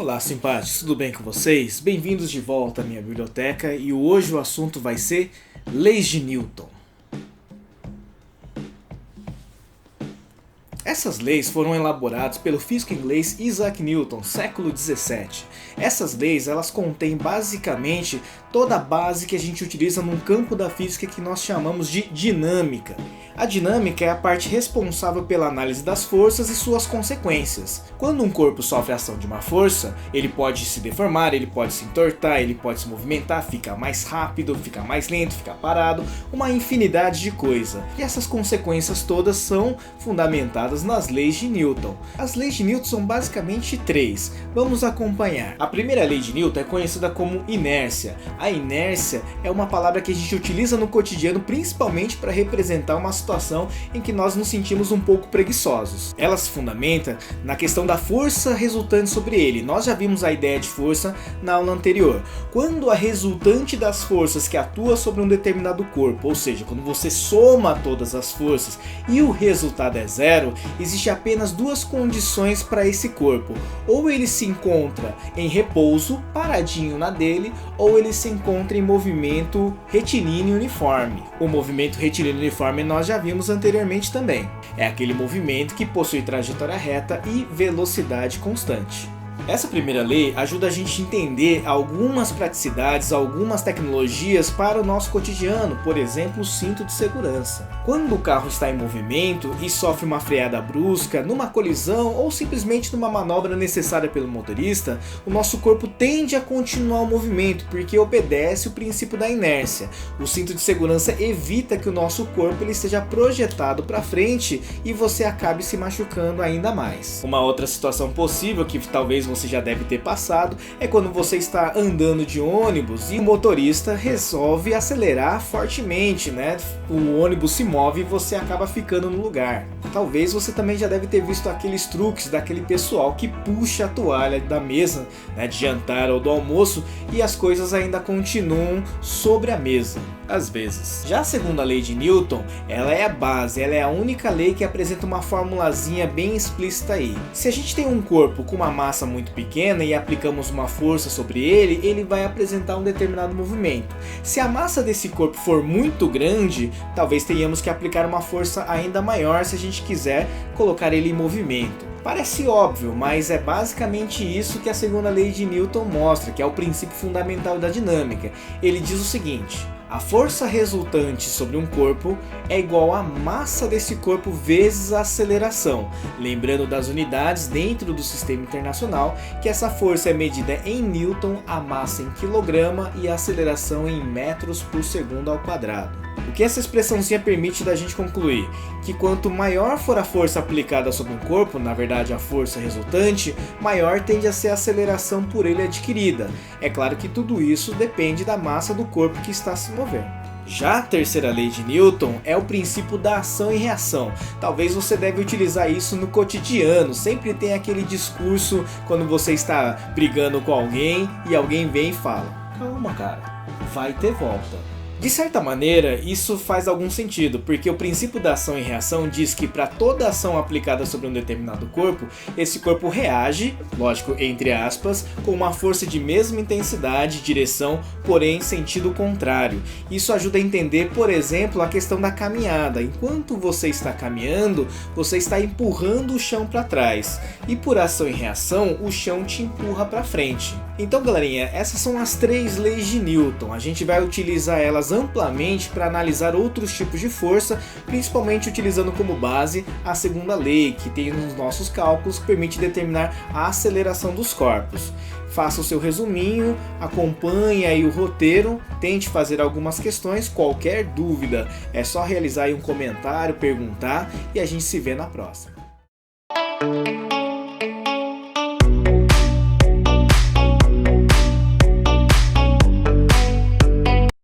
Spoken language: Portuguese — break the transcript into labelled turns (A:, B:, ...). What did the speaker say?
A: Olá, simpáticos, tudo bem com vocês? Bem-vindos de volta à minha biblioteca e hoje o assunto vai ser Leis de Newton. Essas leis foram elaboradas pelo físico inglês Isaac Newton, século 17. Essas leis elas contêm basicamente toda a base que a gente utiliza num campo da física que nós chamamos de dinâmica. A dinâmica é a parte responsável pela análise das forças e suas consequências. Quando um corpo sofre a ação de uma força, ele pode se deformar, ele pode se entortar, ele pode se movimentar, ficar mais rápido, ficar mais lento, ficar parado, uma infinidade de coisas. E essas consequências todas são fundamentadas nas leis de Newton. As leis de Newton são basicamente três. Vamos acompanhar. A primeira lei de Newton é conhecida como inércia. A inércia é uma palavra que a gente utiliza no cotidiano principalmente para representar uma situação em que nós nos sentimos um pouco preguiçosos. Ela se fundamenta na questão da força resultante sobre ele. Nós já vimos a ideia de força na aula anterior. Quando a resultante das forças que atua sobre um determinado corpo, ou seja, quando você soma todas as forças e o resultado é zero, existe apenas duas condições para esse corpo. Ou ele se encontra em repouso, paradinho na dele, ou ele se encontra em movimento retilíneo uniforme. O movimento retilíneo uniforme nós já vimos anteriormente também. É aquele movimento que possui trajetória reta e velocidade constante. Essa primeira lei ajuda a gente a entender algumas praticidades, algumas tecnologias para o nosso cotidiano, por exemplo, o cinto de segurança. Quando o carro está em movimento e sofre uma freada brusca, numa colisão ou simplesmente numa manobra necessária pelo motorista, o nosso corpo tende a continuar o movimento porque obedece o princípio da inércia. O cinto de segurança evita que o nosso corpo ele seja projetado para frente e você acabe se machucando ainda mais. Uma outra situação possível que talvez você já deve ter passado é quando você está andando de ônibus e o motorista resolve acelerar fortemente, né? O ônibus se move e você acaba ficando no lugar. Talvez você também já deve ter visto aqueles truques daquele pessoal que puxa a toalha da mesa, né, de jantar ou do almoço e as coisas ainda continuam sobre a mesa, às vezes. Já a segunda lei de Newton, ela é a base, ela é a única lei que apresenta uma formulazinha bem explícita aí. Se a gente tem um corpo com uma massa muito pequena e aplicamos uma força sobre ele, ele vai apresentar um determinado movimento. Se a massa desse corpo for muito grande, talvez tenhamos que aplicar uma força ainda maior se a gente quiser colocar ele em movimento. Parece óbvio, mas é basicamente isso que a segunda lei de Newton mostra, que é o princípio fundamental da dinâmica. Ele diz o seguinte: a força resultante sobre um corpo é igual à massa desse corpo vezes a aceleração. Lembrando das unidades dentro do sistema internacional, que essa força é medida em Newton, a massa em quilograma e a aceleração em metros por segundo ao quadrado. O que essa expressãozinha permite da gente concluir? Que quanto maior for a força aplicada sobre um corpo, na verdade a força resultante, maior tende a ser a aceleração por ele adquirida. É claro que tudo isso depende da massa do corpo que está se movendo. Já a terceira lei de Newton é o princípio da ação e reação. Talvez você deve utilizar isso no cotidiano. Sempre tem aquele discurso quando você está brigando com alguém e alguém vem e fala: calma, cara, vai ter volta. De certa maneira, isso faz algum sentido, porque o princípio da ação e reação diz que para toda ação aplicada sobre um determinado corpo, esse corpo reage, lógico, entre aspas, com uma força de mesma intensidade e direção, porém sentido contrário. Isso ajuda a entender, por exemplo, a questão da caminhada. Enquanto você está caminhando, você está empurrando o chão para trás, e por ação e reação, o chão te empurra para frente. Então, galerinha, essas são as três leis de Newton. A gente vai utilizar elas amplamente para analisar outros tipos de força, principalmente utilizando como base a segunda lei, que tem nos nossos cálculos, que permite determinar a aceleração dos corpos. Faça o seu resuminho, acompanhe aí o roteiro, tente fazer algumas questões. Qualquer dúvida é só realizar aí um comentário, perguntar e a gente se vê na próxima.